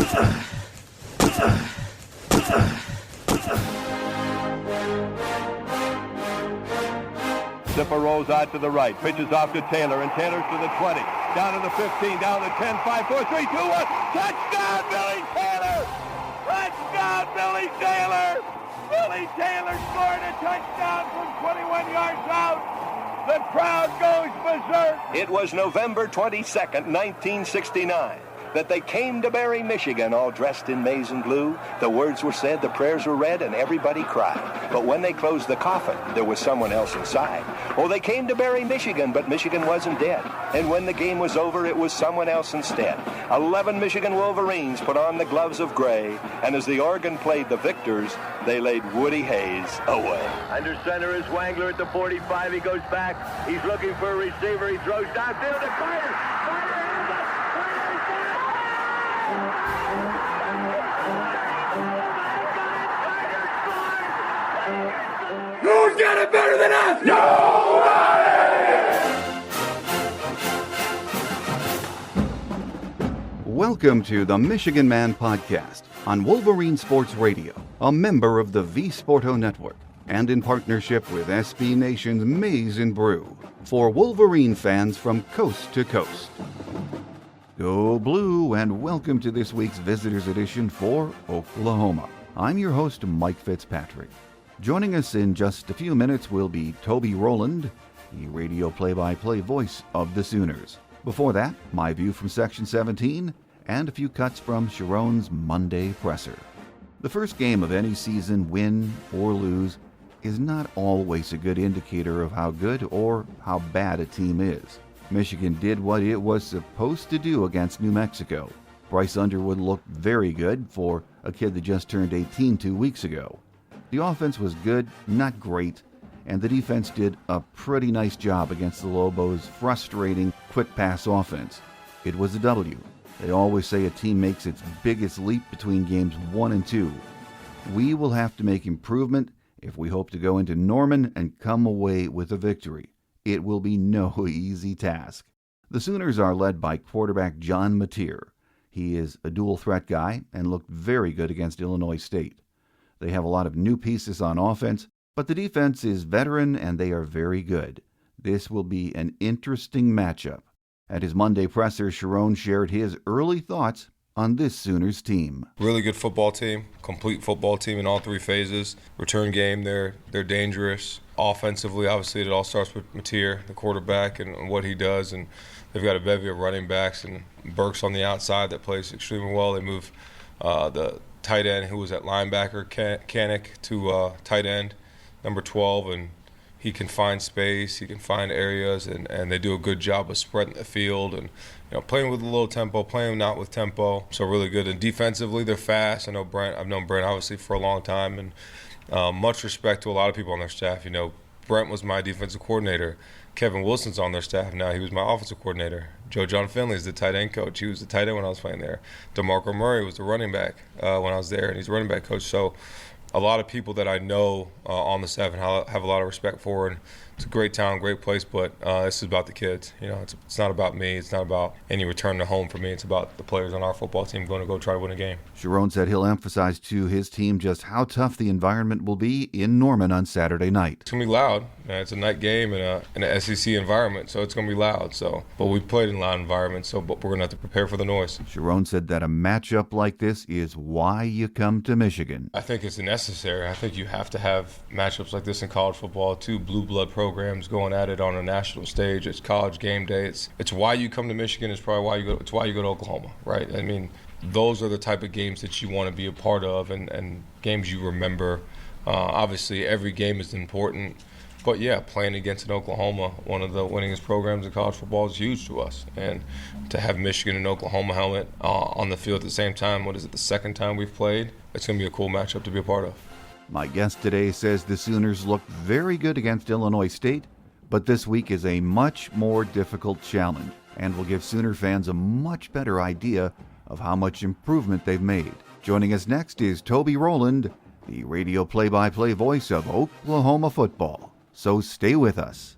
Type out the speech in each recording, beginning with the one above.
Zipper rolls out to the right, pitches off to Taylor, and Taylor's to the 20, down to the 15, down to 10, 5, 4, 3, 2, 1. Touchdown, Billy Taylor! Touchdown, Billy Taylor! Billy Taylor scored a touchdown from 21 yards out. The crowd goes berserk. It was November 22nd, 1969. That they came to Barry, Michigan, all dressed in maize and blue. The words were said, the prayers were read, and everybody cried. But when they closed the coffin, there was someone else inside. Oh, they came to Barry, Michigan, but Michigan wasn't dead. And when the game was over, it was someone else instead. 11 Michigan Wolverines put on the gloves of gray, and as the organ played the victors, they laid Woody Hayes away. Under center is Wangler at the 45. He goes back. He's looking for a receiver. He throws downfield to Carter. Who's got it better than us? Nobody! Welcome to the Michigan Man Podcast on Wolverine Sports Radio, a member of the V Sporto Network, and in partnership with SB Nation's Maize and Brew, for Wolverine fans from coast to coast. Go Blue, and welcome to this week's Visitors Edition for Oklahoma. I'm your host, Mike Fitzpatrick. Joining us in just a few minutes will be Toby Rowland, the radio play-by-play voice of the Sooners. Before that, my view from Section 17 and a few cuts from Sharon's Monday presser. The first game of any season, win or lose, is not always a good indicator of how good or how bad a team is. Michigan did what it was supposed to do against New Mexico. Bryce Underwood looked very good for a kid that just turned 18 2 weeks ago. The offense was good, not great, and the defense did a pretty nice job against the Lobos' frustrating quick pass offense. It was a W. They always say a team makes its biggest leap between games 1 and 2. We will have to make improvement if we hope to go into Norman and come away with a victory. It will be no easy task. The Sooners are led by quarterback John Mateer. He is a dual threat guy and looked very good against Illinois State. They have a lot of new pieces on offense, but the defense is veteran and they are very good. This will be an interesting matchup. At his Monday presser, Sharon shared his early thoughts on this Sooners team. Really good football team, complete football team in all three phases. Return game, they're dangerous. Offensively, obviously, it all starts with Mateer, the quarterback, and what he does. And they've got a bevy of running backs, and Burks on the outside that plays extremely well. They move the tight end who was at linebacker, Kanik, to tight end, number 12, and he can find space, he can find areas, and they do a good job of spreading the field and playing with a little tempo, playing not with tempo, so really good. And defensively, they're fast. I've known Brent obviously for a long time, and much respect to a lot of people on their staff. Brent was my defensive coordinator. Kevin Wilson's on their staff now. He was my offensive coordinator. John Finley is the tight end coach. He was the tight end when I was playing there. DeMarco Murray was the running back when I was there, and he's a running back coach. So a lot of people that I know on the staff and have a lot of respect for. And it's a great town, great place, but this is about the kids. It's not about me. It's not about any return to home for me. It's about the players on our football team going to go try to win a game. Sharon said he'll emphasize to his team just how tough the environment will be in Norman on Saturday night. It's going to be loud. It's a night game in an SEC environment, so it's going to be loud. But we played in loud environments, but we're going to have to prepare for the noise. Sharon said that a matchup like this is why you come to Michigan. I think it's necessary. I think you have to have matchups like this in college football. Two blue blood programs going at it on a national stage. It's college game day. It's why you come to Michigan. It's probably why you go. It's why you go to Oklahoma, right? I mean, those are the type of games that you want to be a part of, and games you remember. Obviously, every game is important. But yeah, playing against an Oklahoma, one of the winningest programs in college football, is huge to us. And to have Michigan and Oklahoma helmet on the field at the same time, the second time we've played? It's going to be a cool matchup to be a part of. My guest today says the Sooners looked very good against Illinois State, but this week is a much more difficult challenge and will give Sooner fans a much better idea of how much improvement they've made. Joining us next is Toby Rowland, the radio play-by-play voice of Oklahoma football. So stay with us.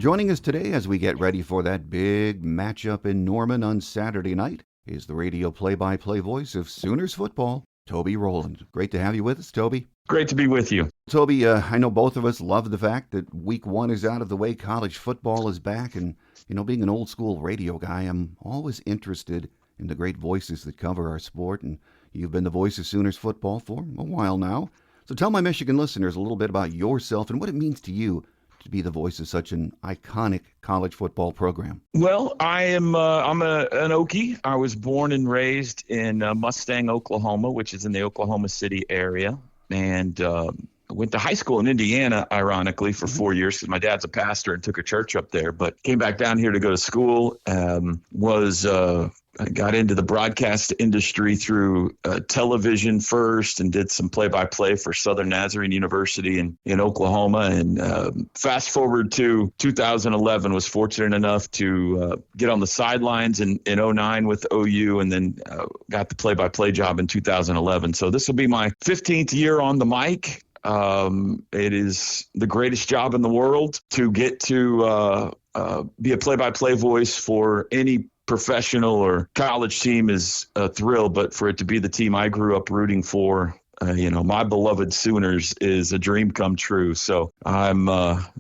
Joining us today as we get ready for that big matchup in Norman on Saturday night is the radio play-by-play voice of Sooners football, Toby Rowland. Great to have you with us, Toby. Great to be with you. Toby, I know both of us love the fact that week one is out of the way, college football is back, and, being an old school radio guy, I'm always interested in the great voices that cover our sport, and you've been the voice of Sooners football for a while now. So tell my Michigan listeners a little bit about yourself and what it means to you to be the voice of such an iconic college football program. Well, I'm an Okie. I was born and raised in Mustang, Oklahoma, which is in the Oklahoma City area, and went to high school in Indiana, ironically, for 4 years because my dad's a pastor and took a church up there, but came back down here to go to school. I got into the broadcast industry through television first and did some play-by-play for Southern Nazarene University in Oklahoma. And fast forward to 2011, was fortunate enough to get on the sidelines in 2009 with OU, and then got the play-by-play job in 2011. So this will be my 15th year on the mic. It is the greatest job in the world to get to be a play-by-play voice for any professional or college team is a thrill, but for it to be the team I grew up rooting for, my beloved Sooners, is a dream come true. So I'm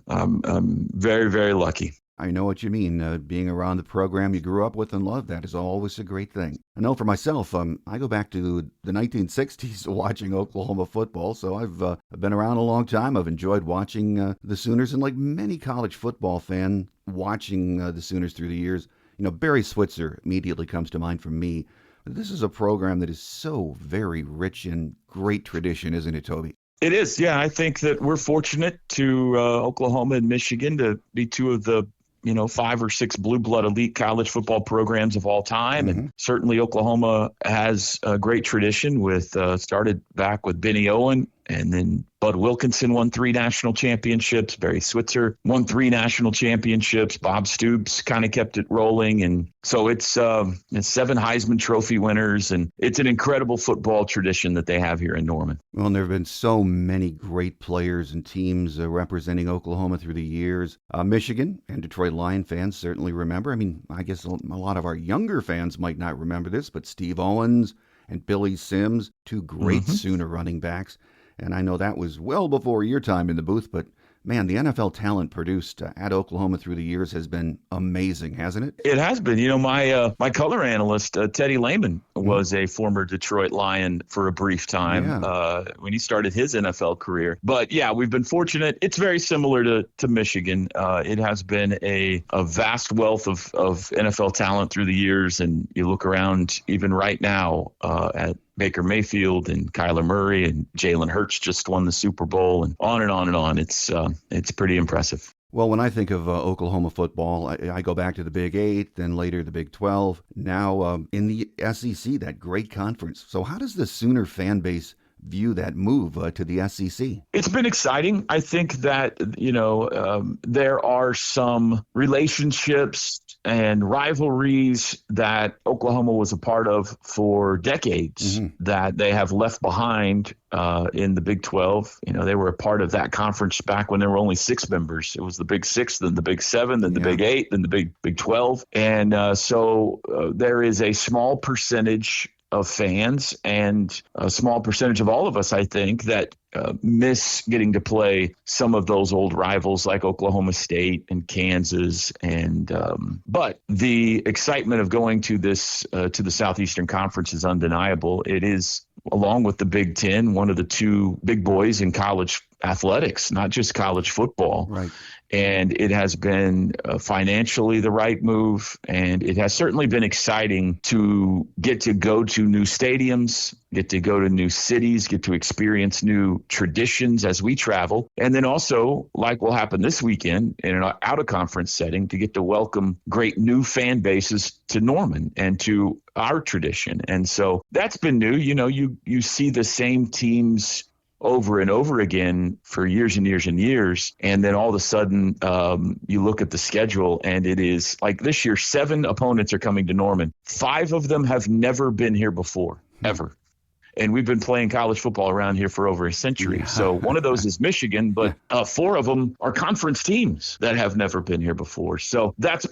very, very lucky. I know what you mean. Being around the program you grew up with and loved, that is always a great thing. I know for myself, I go back to the 1960s watching Oklahoma football, so I've been around a long time. I've enjoyed watching the Sooners, and like many college football fan, watching the Sooners through the years. Barry Switzer immediately comes to mind for me. This is a program that is so very rich in great tradition, isn't it, Toby? It is, yeah. I think that we're fortunate to Oklahoma and Michigan to be two of the 5 or 6 blue blood elite college football programs of all time. Mm-hmm. And certainly Oklahoma has a great tradition with started back with Benny Owen, and then Bud Wilkinson won 3 national championships. Barry Switzer won 3 national championships. Bob Stoops kind of kept it rolling. And so it's 7 Heisman Trophy winners, and it's an incredible football tradition that they have here in Norman. Well, and there have been so many great players and teams representing Oklahoma through the years. Michigan and Detroit Lion fans certainly remember. I guess a lot of our younger fans might not remember this, but Steve Owens and Billy Sims, 2 great Sooner running backs. And I know that was well before your time in the booth, but man, the NFL talent produced at Oklahoma through the years has been amazing, hasn't it? It has been. My color analyst, Teddy Lehman, was a former Detroit Lion for a brief time when he started his NFL career. But yeah, we've been fortunate. It's very similar to Michigan. It has been a vast wealth of NFL talent through the years. And you look around even right now at Baker Mayfield and Kyler Murray, and Jalen Hurts just won the Super Bowl, and on and on and on. It's pretty impressive. Well, when I think of Oklahoma football, I go back to the Big 8, then later the Big 12, now in the SEC, that great conference. So how does the Sooner fan base view that move to the SEC? It's been exciting. I think that, there are some relationships and rivalries that Oklahoma was a part of for decades that they have left behind in the Big 12. They were a part of that conference back when there were only 6 members. It was the Big 6, then the Big 7, then the Big 8, then the Big 12. And so there is a small percentage of fans and a small percentage of all of us, I think, that miss getting to play some of those old rivals like Oklahoma State and Kansas. And but the excitement of going to this to the Southeastern Conference is undeniable. It is, along with the Big Ten, one of the 2 big boys in college athletics, not just college football. Right. And it has been financially the right move. And it has certainly been exciting to get to go to new stadiums, get to go to new cities, get to experience new traditions as we travel. And then also, like will happen this weekend in an out-of-conference setting, to get to welcome great new fan bases to Norman and to our tradition. And so that's been new. You see the same teams over and over again for years and years and years. And then all of a sudden, you look at the schedule, and it is like this year, 7 opponents are coming to Norman. 5 of them have never been here before, ever. And we've been playing college football around here for over a century. Yeah. So one of those is Michigan, but 4 of them are conference teams that have never been here before. So that's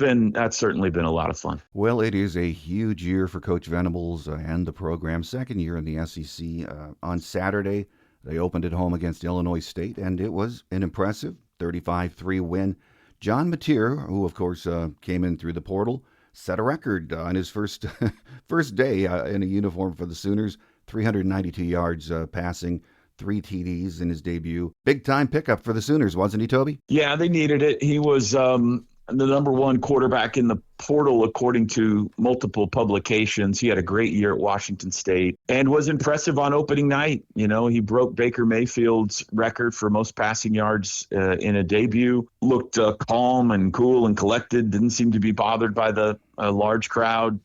certainly been a lot of fun. Well, it is a huge year for Coach Venables and the program. Second year in the SEC. On Saturday, they opened at home against Illinois State, and it was an impressive 35-3 win. John Mateer, who of course came in through the portal, set a record on his first day in a uniform for the Sooners. 392 yards passing, 3 TDs in his debut. Big time pickup for the Sooners, wasn't he, Toby? Yeah, they needed it. He was the number 1 quarterback in the portal, according to multiple publications. He had a great year at Washington State and was impressive on opening night. You know, he broke Baker Mayfield's record for most passing yards in a debut. Looked calm and cool and collected. Didn't seem to be bothered by the large crowd.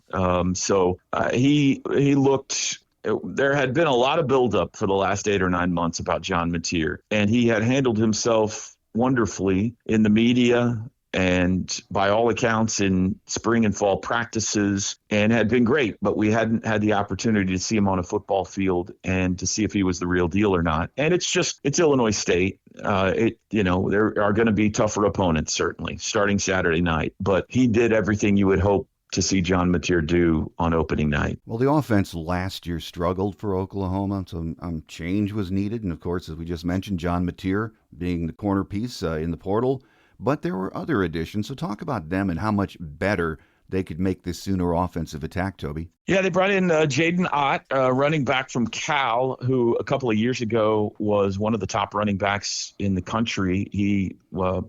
So he looked. There had been a lot of buildup for the last 8 or 9 months about John Mateer, and he had handled himself wonderfully in the media and by all accounts in spring and fall practices, and had been great, but we hadn't had the opportunity to see him on a football field and to see if he was the real deal or not. And it's Illinois State. There are going to be tougher opponents, certainly, starting Saturday night, but he did everything you would hope to see John Mateer do on opening night. Well, the offense last year struggled for Oklahoma, so change was needed. And, of course, as we just mentioned, John Mateer being the corner piece in the portal. But there were other additions, so talk about them and how much better they could make this Sooner offensive attack, Toby. Yeah, they brought in Jaden Ott, running back from Cal, who a couple of years ago was one of the top running backs in the country. He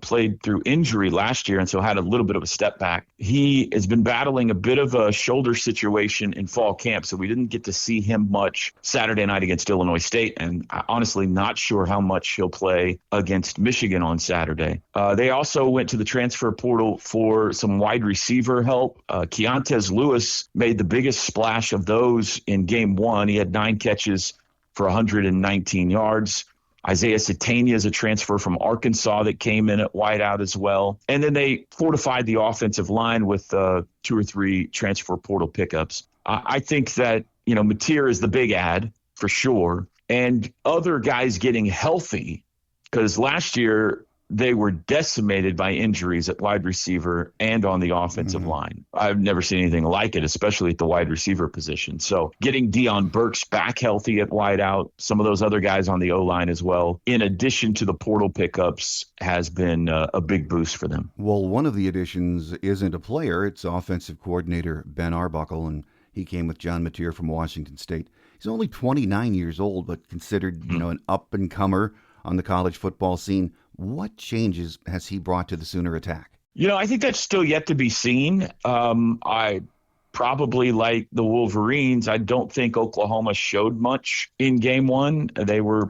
played through injury last year and so had a little bit of a step back. He has been battling a bit of a shoulder situation in fall camp, so we didn't get to see him much Saturday night against Illinois State, and I'm honestly not sure how much he'll play against Michigan on Saturday. They also went to the transfer portal for some wide receiver help. Keontez Lewis made the biggest splash of those in game 1. He had 9 catches for 119 yards. Isaiah Satania is a transfer from Arkansas that came in at wideout as well. And then they fortified the offensive line with 2 or 3 transfer portal pickups. I think that, Mateer is the big ad for sure. And other guys getting healthy, because last year they were decimated by injuries at wide receiver and on the offensive line. I've never seen anything like it, especially at the wide receiver position. So getting Deion Burks back healthy at wideout, some of those other guys on the O-line as well, in addition to the portal pickups, has been a big boost for them. Well, one of the additions isn't a player. It's offensive coordinator Ben Arbuckle, and he came with John Mateer from Washington State. He's only 29 years old, but considered, an up-and-comer on the college football scene. What changes has he brought to the Sooner attack? I think that's still yet to be seen. I probably like the Wolverines. I don't think Oklahoma showed much in game 1. They were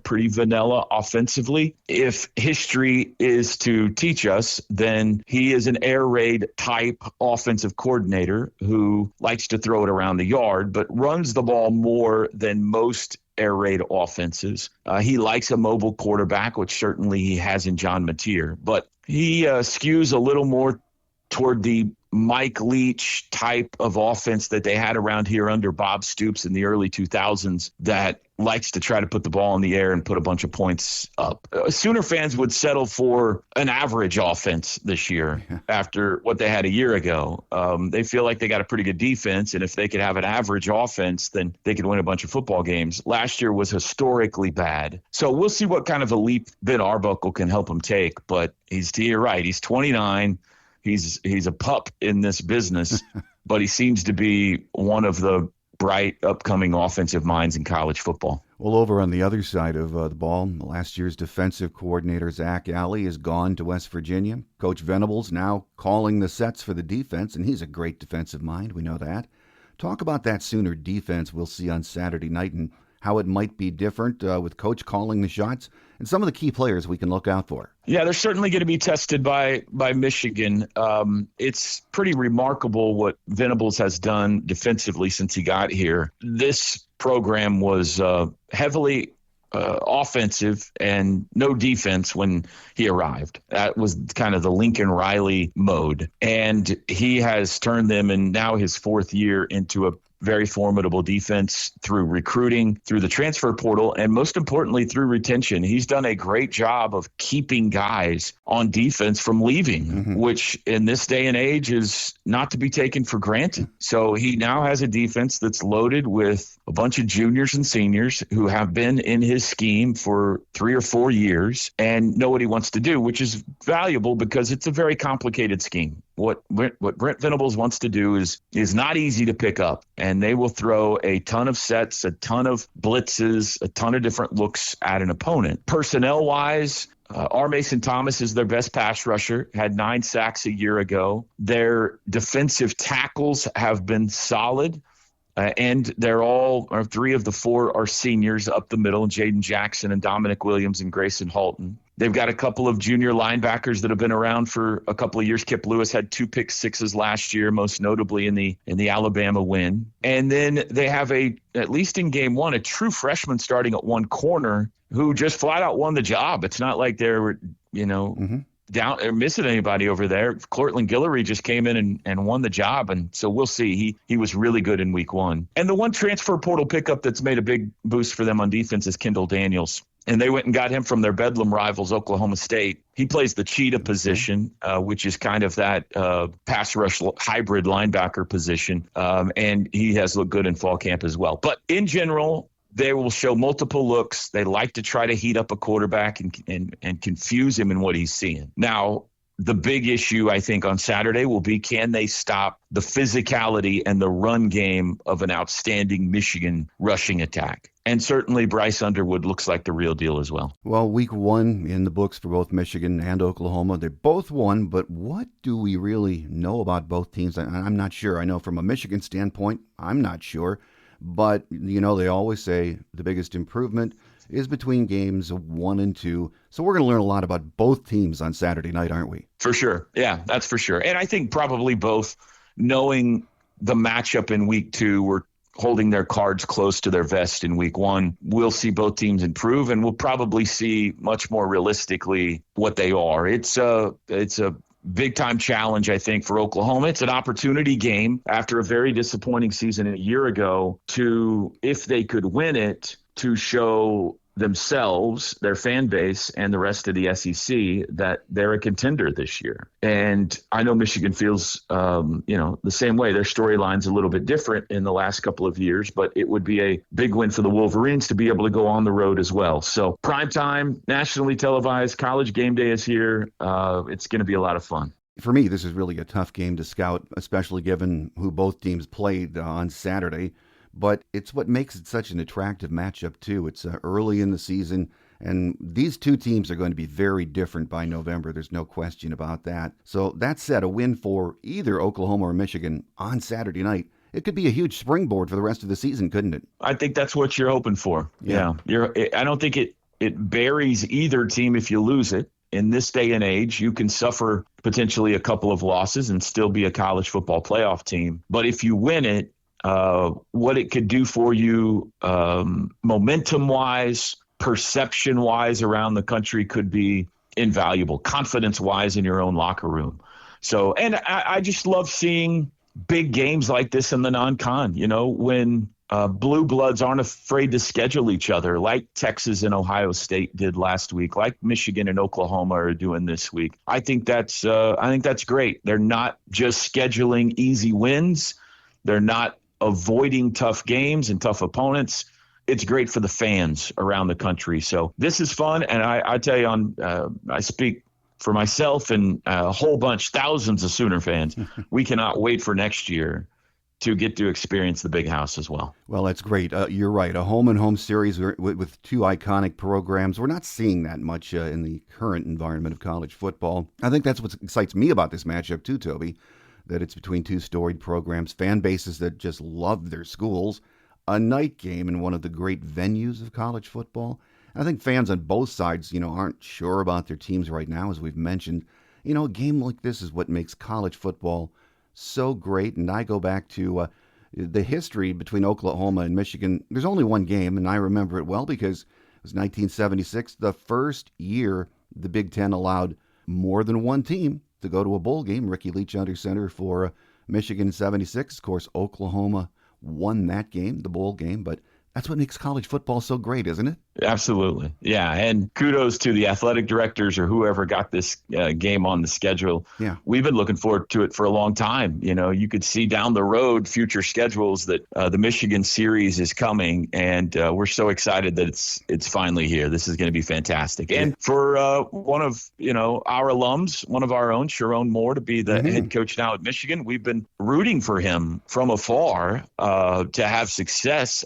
pretty vanilla offensively. If history is to teach us, then he is an air raid type offensive coordinator who likes to throw it around the yard, but runs the ball more than most air raid offenses. He likes a mobile quarterback, which certainly he has in John Mateer, but he skews a little more toward the Mike Leach type of offense that they had around here under Bob Stoops in the early 2000s that likes to try to put the ball in the air and put a bunch of points up. Sooner fans would settle for an average offense this year after what they had a year ago. They feel like they got a pretty good defense, and if they could have an average offense, then they could win a bunch of football games. Last year was historically bad. So we'll see what kind of a leap Ben Arbuckle can help him take, but you're right. He's 29. He's a pup in this business, but he seems to be one of the bright upcoming offensive minds in college football. Well, over on the other side of the ball, last year's defensive coordinator Zach Alley is gone to West Virginia. Coach Venables now calling the sets for the defense, and he's a great defensive mind. We know that. Talk about that Sooner defense we'll see on Saturday night and how it might be different with Coach calling the shots and some of the key players we can look out for. Yeah, they're certainly going to be tested by Michigan. It's pretty remarkable what Venables has done defensively since he got here. This program was heavily offensive and no defense when he arrived. That was kind of the Lincoln Riley mode. And he has turned them in now his 4th year into a very formidable defense through recruiting, through the transfer portal, and most importantly, through retention. He's done a great job of keeping guys on defense from leaving, which in this day and age is not to be taken for granted. So he now has a defense that's loaded with a bunch of juniors and seniors who have been in his scheme for 3 or 4 years and know what he wants to do, which is valuable because it's a very complicated scheme. What Brent Venables wants to do is not easy to pick up, and they will throw a ton of sets, a ton of blitzes, a ton of different looks at an opponent. Personnel-wise, R. Mason Thomas is their best pass rusher, had 9 sacks a year ago. Their defensive tackles have been solid. And they're all, or 3 of the 4 are seniors up the middle, Jaden Jackson and Dominic Williams and Grayson Halton. They've got a couple of junior linebackers that have been around for a couple of years. Kip Lewis had 2 pick sixes last year, most notably in the Alabama win. And then they have at least in game 1, a true freshman starting at one corner who just flat out won the job. It's not like they're, down or missing anybody over there. Cortland Guillory just came in and won the job, and so we'll see. He was really good in week 1. And the one transfer portal pickup that's made a big boost for them on defense is Kendall Daniels. And they went and got him from their Bedlam rivals, Oklahoma State. He plays the cheetah position, which is kind of that pass rush hybrid linebacker position. And he has looked good in fall camp as well. But in general, they will show multiple looks. They like to try to heat up a quarterback and confuse him in what he's seeing. Now, the big issue, I think, on Saturday will be, can they stop the physicality and the run game of an outstanding Michigan rushing attack? And certainly Bryce Underwood looks like the real deal as well. Well, week 1 in the books for both Michigan and Oklahoma. They both won, but what do we really know about both teams? I'm not sure. I know from a Michigan standpoint, I'm not sure. But, they always say the biggest improvement is between games 1 and 2. So we're going to learn a lot about both teams on Saturday night, aren't we? For sure. Yeah, that's for sure. And I think probably both, knowing the matchup in week 2, were holding their cards close to their vest in week 1. We'll see both teams improve, and we'll probably see much more realistically what they are. It's a big-time challenge, I think, for Oklahoma. It's an opportunity game after a very disappointing season a year ago to, if they could win it, to show themselves, their fan base, and the rest of the SEC that they're a contender this year. And I know Michigan feels, the same way. Their storyline's a little bit different in the last couple of years, but it would be a big win for the Wolverines to be able to go on the road as well. So primetime, nationally televised, College game day is here. It's going to be a lot of fun. For me, this is really a tough game to scout, especially given who both teams played on Saturday. But it's what makes it such an attractive matchup, too. It's early in the season, and these two teams are going to be very different by November. There's no question about that. So that said, a win for either Oklahoma or Michigan on Saturday night, it could be a huge springboard for the rest of the season, couldn't it? I think that's what you're hoping for. Yeah. I don't think it buries either team if you lose it. In this day and age, you can suffer potentially a couple of losses and still be a college football playoff team. But if you win it, what it could do for you momentum-wise, perception-wise around the country could be invaluable, confidence-wise in your own locker room. So, and I just love seeing big games like this in the non-con, when blue bloods aren't afraid to schedule each other like Texas and Ohio State did last week, like Michigan and Oklahoma are doing this week. I think that's great. They're not just scheduling easy wins. They're not avoiding tough games and tough opponents. It's great for the fans around the country. So this is fun. And I tell you, I speak for myself and a whole bunch, thousands of Sooner fans. We cannot wait for next year to get to experience the Big House as well. Well, that's great. You're right. A home-and-home series with two iconic programs. We're not seeing that much in the current environment of college football. I think that's what excites me about this matchup too, Toby, that it's between two storied programs, fan bases that just love their schools, a night game in one of the great venues of college football. I think fans on both sides, aren't sure about their teams right now, as we've mentioned. A game like this is what makes college football so great. And I go back to the history between Oklahoma and Michigan. There's only one game, and I remember it well because it was 1976, the first year the Big Ten allowed more than one team to go to a bowl game. Ricky Leach under center for Michigan in 76. Of course, Oklahoma won that game, the bowl game, but that's what makes college football so great, isn't it? Absolutely. Yeah. And kudos to the athletic directors or whoever got this game on the schedule. Yeah. We've been looking forward to it for a long time. You know, you could see down the road future schedules that the Michigan series is coming. And we're so excited that it's finally here. This is going to be fantastic. And for one of, our alums, one of our own, Sharon Moore, to be the head coach now at Michigan, we've been rooting for him from afar to have success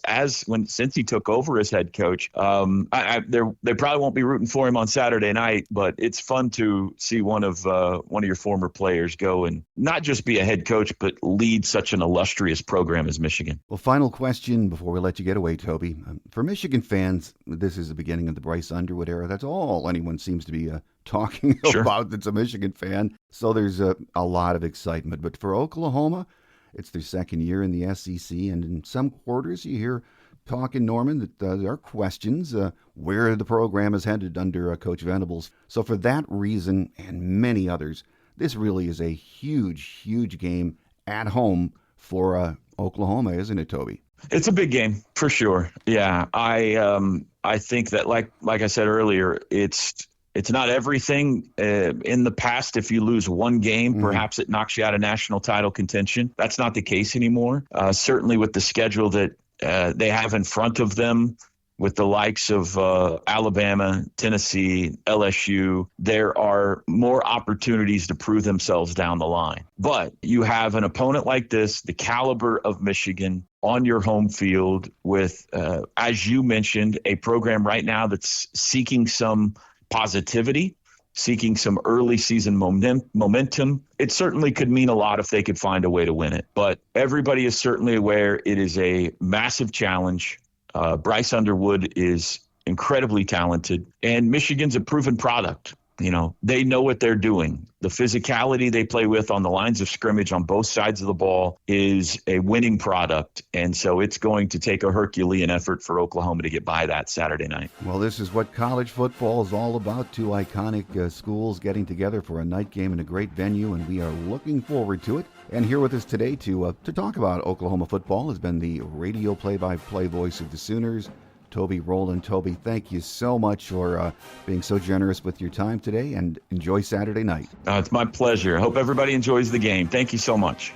since he took over as head coach. They probably won't be rooting for him on Saturday night, but it's fun to see one of your former players go and not just be a head coach, but lead such an illustrious program as Michigan. Well, final question before we let you get away, Toby. For Michigan fans, this is the beginning of the Bryce Underwood era. That's all anyone seems to be talking about that's a Michigan fan. So there's a lot of excitement. But for Oklahoma, it's their second year in the SEC, and in some quarters you hear talk in Norman that there are questions where the program is headed under Coach Venables. So for that reason and many others, this really is a huge, huge game at home for Oklahoma, isn't it, Toby? It's a big game for sure. Yeah, I think that like I said earlier, it's not everything. In the past, if you lose one game, perhaps it knocks you out of national title contention. That's not the case anymore. Certainly with the schedule that they have in front of them with the likes of Alabama, Tennessee, LSU, there are more opportunities to prove themselves down the line. But you have an opponent like this, the caliber of Michigan, on your home field with, as you mentioned, a program right now that's seeking some positivity, seeking some early season momentum. It certainly could mean a lot if they could find a way to win it. But everybody is certainly aware it is a massive challenge. Bryce Underwood is incredibly talented, and Michigan's a proven product. They know what they're doing. The physicality they play with on the lines of scrimmage on both sides of the ball is a winning product. And so it's going to take a Herculean effort for Oklahoma to get by that Saturday night. Well, this is what college football is all about. Two iconic schools getting together for a night game in a great venue, and we are looking forward to it. And here with us today to talk about Oklahoma football has been the radio play-by-play voice of the Sooners, Toby Rowland. Toby, thank you so much for being so generous with your time today, and enjoy Saturday night. It's my pleasure. I hope everybody enjoys the game. Thank you so much.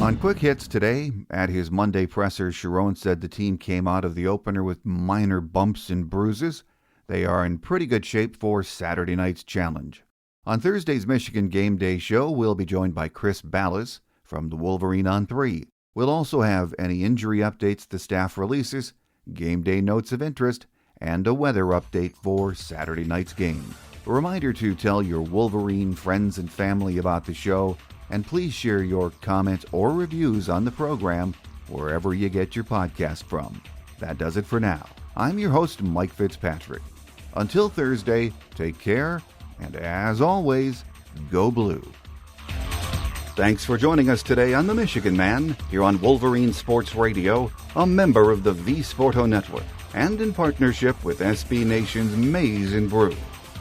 On Quick Hits today, at his Monday presser, Sharon said the team came out of the opener with minor bumps and bruises. They are in pretty good shape for Saturday night's challenge. On Thursday's Michigan Game Day show, we'll be joined by Chris Ballas from the Wolverine on 3. We'll also have any injury updates the staff releases, game day notes of interest, and a weather update for Saturday night's game. A reminder to tell your Wolverine friends and family about the show, and please share your comments or reviews on the program wherever you get your podcast from. That does it for now. I'm your host, Mike Fitzpatrick. Until Thursday, take care, and as always, go blue. Thanks for joining us today on The Michigan Man, here on Wolverine Sports Radio, a member of the V Sporto Network, and in partnership with SB Nation's Maize and Brew.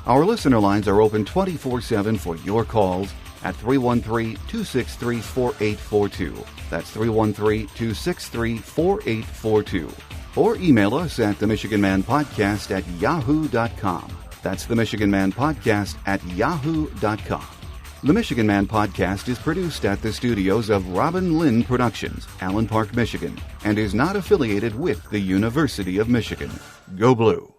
Our listener lines are open 24/7 for your calls at 313-263-4842. That's 313-263-4842. Or email us at themichiganmanpodcast@yahoo.com. That's themichiganmanpodcast@yahoo.com. The Michigan Man Podcast is produced at the studios of Robin Lynn Productions, Allen Park, Michigan, and is not affiliated with the University of Michigan. Go Blue!